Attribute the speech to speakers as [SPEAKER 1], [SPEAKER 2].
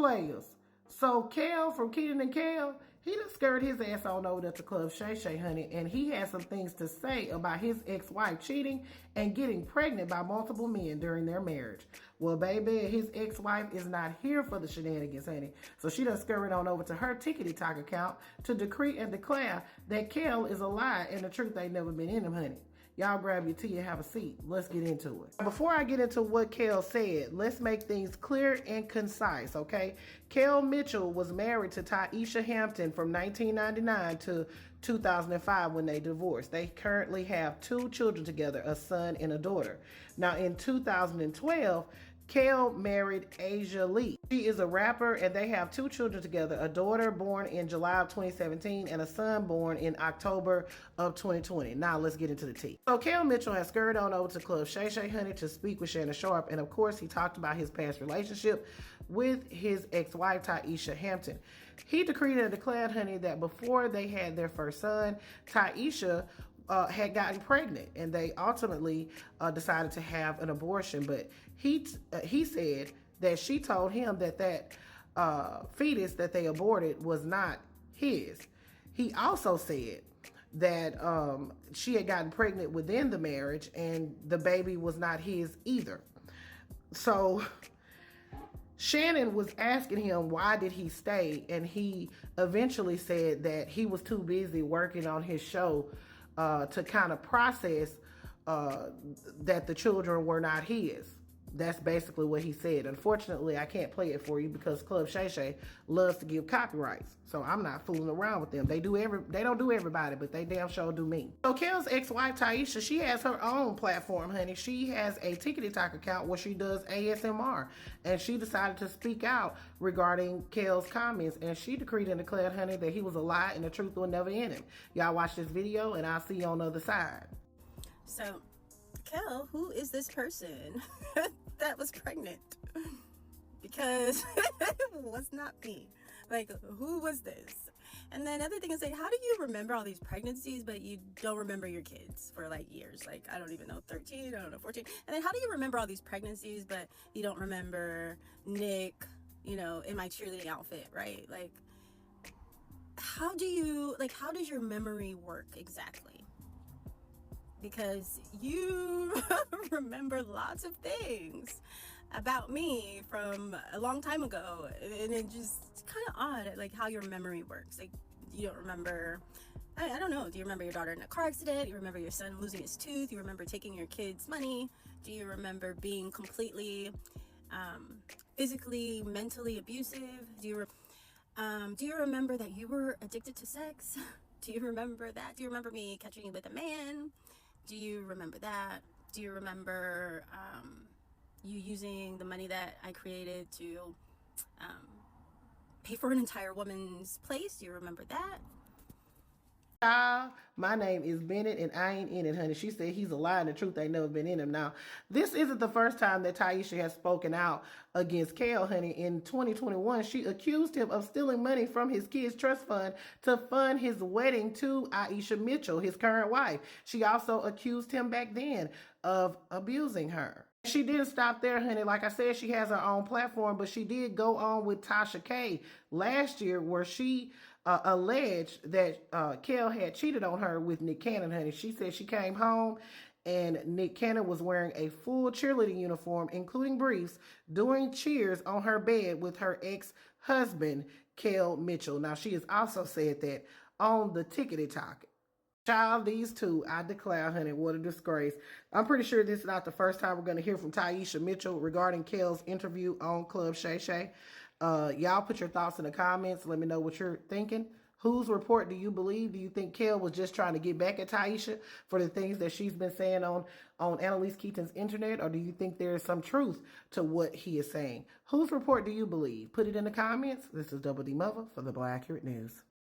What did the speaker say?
[SPEAKER 1] players. So Kel from Keaton and Kel, he done scurried his ass on over to Club Shay Shay, honey, and he has some things to say about his ex-wife cheating and getting pregnant by multiple men during their marriage. Well, baby, his ex-wife is not here for the shenanigans, honey. So she done scurried on over to her Tickety-Talk account to decree and declare that Kel is a lie and the truth ain't never been in him, honey. Y'all grab your tea and have a seat. Let's get into it. Before I get into what Kel said, let's make things clear and concise, okay? Kel Mitchell was married to Tyisha Hampton from 1999 to 2005 when they divorced. They currently have 2 children together, a son and a daughter. Now, in 2012, Kel married Asia Lee. She is a rapper and they have 2 children together, a daughter born in July of 2017 and a son born in October of 2020. Now let's get into the tea. So Kel Mitchell has scurried on over to Club Shay Shay, honey, to speak with Shannon Sharp. And of course, he talked about his past relationship with his ex-wife, Tyisha Hampton. He decreed and declared, honey, that before they had their first son, Tyisha had gotten pregnant, and they ultimately decided to have an abortion. But he said that she told him that fetus that they aborted was not his. He also said that she had gotten pregnant within the marriage, and the baby was not his either. So Shannon was asking him why did he stay, and he eventually said that he was too busy working on his show to kind of process that the children were not his. That's basically what he said. Unfortunately, I can't play it for you because Club Shay Shay loves to give copyrights. So I'm not fooling around with them. They don't do everybody, but they damn sure do me. So Kel's ex-wife, Tyisha, she has her own platform, honey. She has a Tickety-Talk account where she does ASMR. And she decided to speak out regarding Kel's comments. And she decreed and declared, honey, that he was a lie and the truth was never in him. Y'all watch this video and I'll see you on the other side.
[SPEAKER 2] So, Kel, who is this person that was pregnant? Because it was not me. Like, who was this? And then other thing is, like, how do you remember all these pregnancies, but you don't remember your kids for like years? Like, I don't even know, 13, I don't know, 14. And then how do you remember all these pregnancies, but you don't remember Nick, you know, in my cheerleading outfit, right? Like, how does your memory work exactly? Because you remember lots of things about me from a long time ago, and it just kind of odd, like how your memory works. Like, you don't remember, I don't know, do you remember your daughter in a car accident? Do you remember your son losing his tooth? Do you remember taking your kids' money? Do you remember being completely physically, mentally abusive? Do you remember that you were addicted to sex? Do you remember that? Do you remember me catching you with a man? Do you remember that? Do you remember you using the money that I created to pay for an entire woman's place? Do you remember that?
[SPEAKER 1] My name is Bennett and I ain't in it, honey. She said he's a lie and the truth ain't never been in him. Now, this isn't the first time that Tyisha has spoken out against Kel, honey. In 2021, she accused him of stealing money from his kids' trust fund to fund his wedding to Tyisha Mitchell, his current wife. She also accused him back then of abusing her. She didn't stop there, honey. Like I said, she has her own platform, but she did go on with Tasha K last year where she alleged that Kel had cheated on her with Nick Cannon, honey. She said she came home and Nick Cannon was wearing a full cheerleading uniform, including briefs, doing cheers on her bed with her ex-husband, Kel Mitchell. Now, she has also said that on the Tickety-Talk. Child, these two, I declare, honey, what a disgrace. I'm pretty sure this is not the first time we're going to hear from Tyisha Mitchell regarding Kel's interview on Club Shay Shay. Y'all put your thoughts in the comments. Let me know what you're thinking. Whose report do you believe? Do you think Kel was just trying to get back at Tyisha for the things that she's been saying on Annalise Keaton's internet? Or do you think there is some truth to what he is saying? Whose report do you believe? Put it in the comments. This is Double D Mother for the Black Accurate News.